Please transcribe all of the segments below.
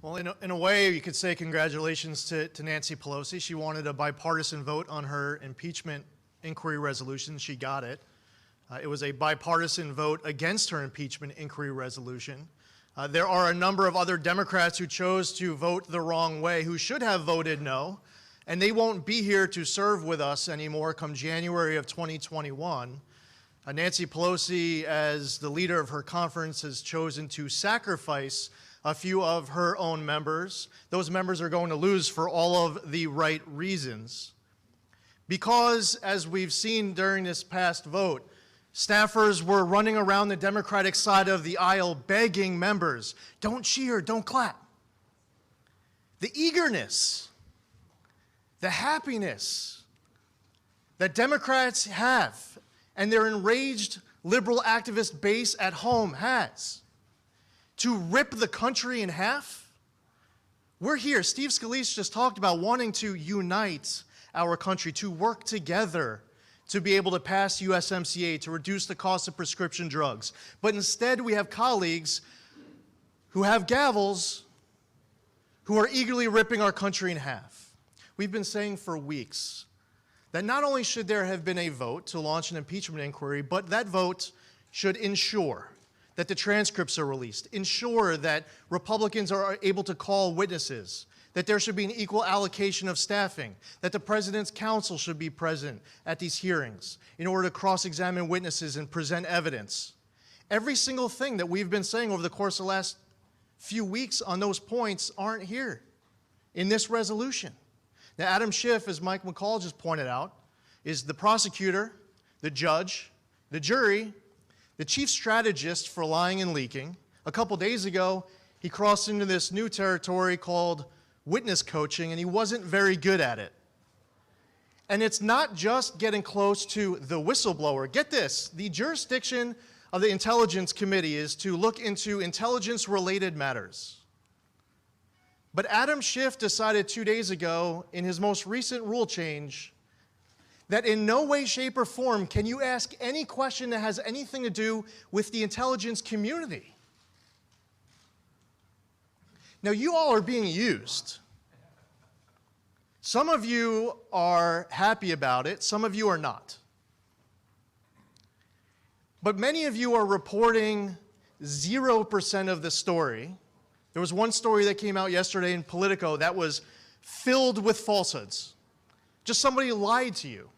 Well, in a way, you could say congratulations to Nancy Pelosi. She wanted a bipartisan vote on her impeachment inquiry resolution. She got it. It was a bipartisan vote against her impeachment inquiry resolution. There are a number of other Democrats who chose to vote the wrong way, who should have voted no, and they won't be here to serve with us anymore come January of 2021. Nancy Pelosi, as the leader of her conference, has chosen to sacrifice a few of her own members. Those members are going to lose for all of the right reasons. Because, as we've seen during this past vote, staffers were running around the Democratic side of the aisle begging members, don't cheer, don't clap. The eagerness, the happiness that Democrats have and their enraged liberal activist base at home has to rip the country in half. We're here. Steve Scalise just talked about wanting to unite our country, to work together to be able to pass USMCA, to reduce the cost of prescription drugs. But instead, we have colleagues who have gavels who are eagerly ripping our country in half. We've been saying for weeks that not only should there have been a vote to launch an impeachment inquiry, but that vote should ensure that the transcripts are released, ensure that Republicans are able to call witnesses, that there should be an equal allocation of staffing, that the President's counsel should be present at these hearings in order to cross-examine witnesses and present evidence. Every single thing that we've been saying over the course of the last few weeks on those points aren't here in this resolution. Now, Adam Schiff, as Mike McCall just pointed out, is the prosecutor, the judge, the jury, the chief strategist for lying and leaking. A couple days ago, he crossed into this new territory called witness coaching, and he wasn't very good at it. And it's not just getting close to the whistleblower. Get this, the jurisdiction of the Intelligence Committee is to look into intelligence-related matters. But Adam Schiff decided 2 days ago, in his most recent rule change, that in no way, shape, or form can you ask any question that has anything to do with the intelligence community. Now, you all are being used. Some of you are happy about it, some of you are not. But many of you are reporting 0% of the story. There was one story that came out yesterday in Politico that was filled with falsehoods. Just somebody lied to you.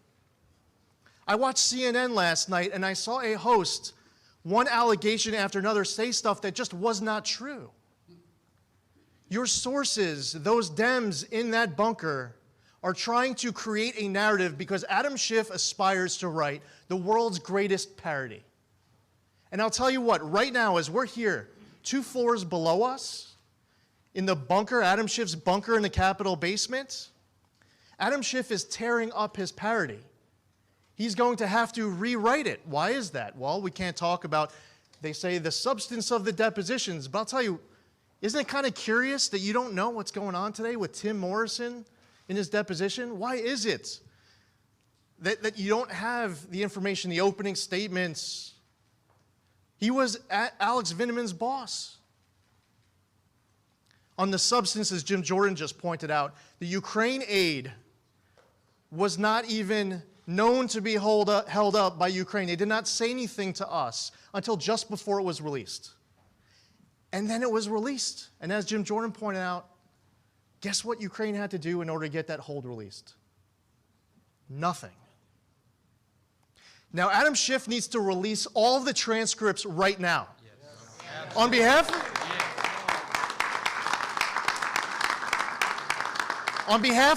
I watched CNN last night and I saw a host, one allegation after another, say stuff that just was not true. Your sources, those Dems in that bunker, are trying to create a narrative because Adam Schiff aspires to write the world's greatest parody. And I'll tell you what, right now as we're here, 2 floors below us, in the bunker, Adam Schiff's bunker in the Capitol basement, Adam Schiff is tearing up his parody. He's going to have to rewrite it. Why is that? Well, we can't talk about, they say, the substance of the depositions, but I'll tell you, isn't it kind of curious that you don't know what's going on today with Tim Morrison in his deposition? Why is it that you don't have the information, the opening statements? He was Alex Vinneman's boss. On the substance, as Jim Jordan just pointed out, the Ukraine aid was not even known to be held up by Ukraine. They did not say anything to us until just before it was released. And then it was released. And as Jim Jordan pointed out, guess what Ukraine had to do in order to get that hold released? Nothing. Now, Adam Schiff needs to release all of the transcripts right now. Yes. On behalf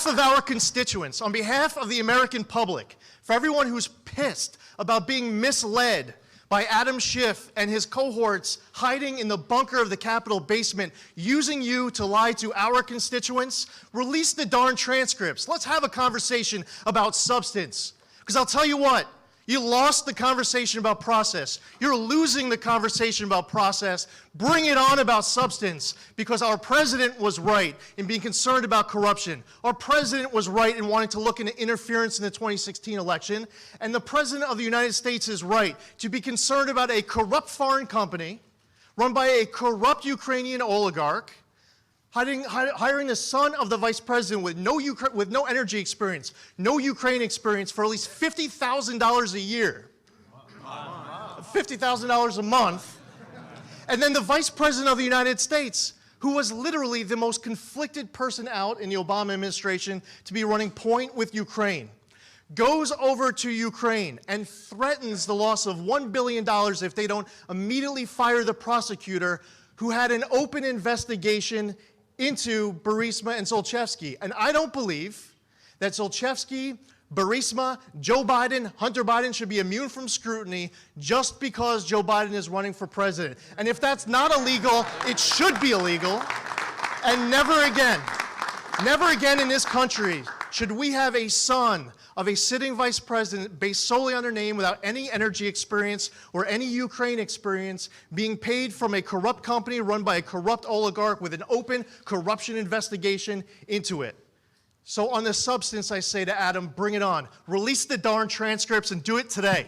of our constituents, on behalf of the American public, for everyone who's pissed about being misled by Adam Schiff and his cohorts hiding in the bunker of the Capitol basement, using you to lie to our constituents, release the darn transcripts. Let's have a conversation about substance. Because I'll tell you what, you lost the conversation about process. You're losing the conversation about process. Bring it on about substance, because our president was right in being concerned about corruption. Our president was right in wanting to look into interference in the 2016 election. And the president of the United States is right to be concerned about a corrupt foreign company run by a corrupt Ukrainian oligarch hiring the son of the vice president with no energy experience, no Ukraine experience for at least $50,000 a year. $50,000 a month. And then the vice president of the United States, who was literally the most conflicted person out in the Obama administration to be running point with Ukraine, goes over to Ukraine and threatens the loss of $1 billion if they don't immediately fire the prosecutor who had an open investigation into Burisma and Zlochevsky. And I don't believe that Zlochevsky, Burisma, Joe Biden, Hunter Biden should be immune from scrutiny just because Joe Biden is running for president. And if that's not illegal, it should be illegal. And never again in this country should we have a son of a sitting vice president based solely on her name without any energy experience or any Ukraine experience being paid from a corrupt company run by a corrupt oligarch with an open corruption investigation into it. So on the substance, I say to Adam, bring it on. Release the darn transcripts and do it today.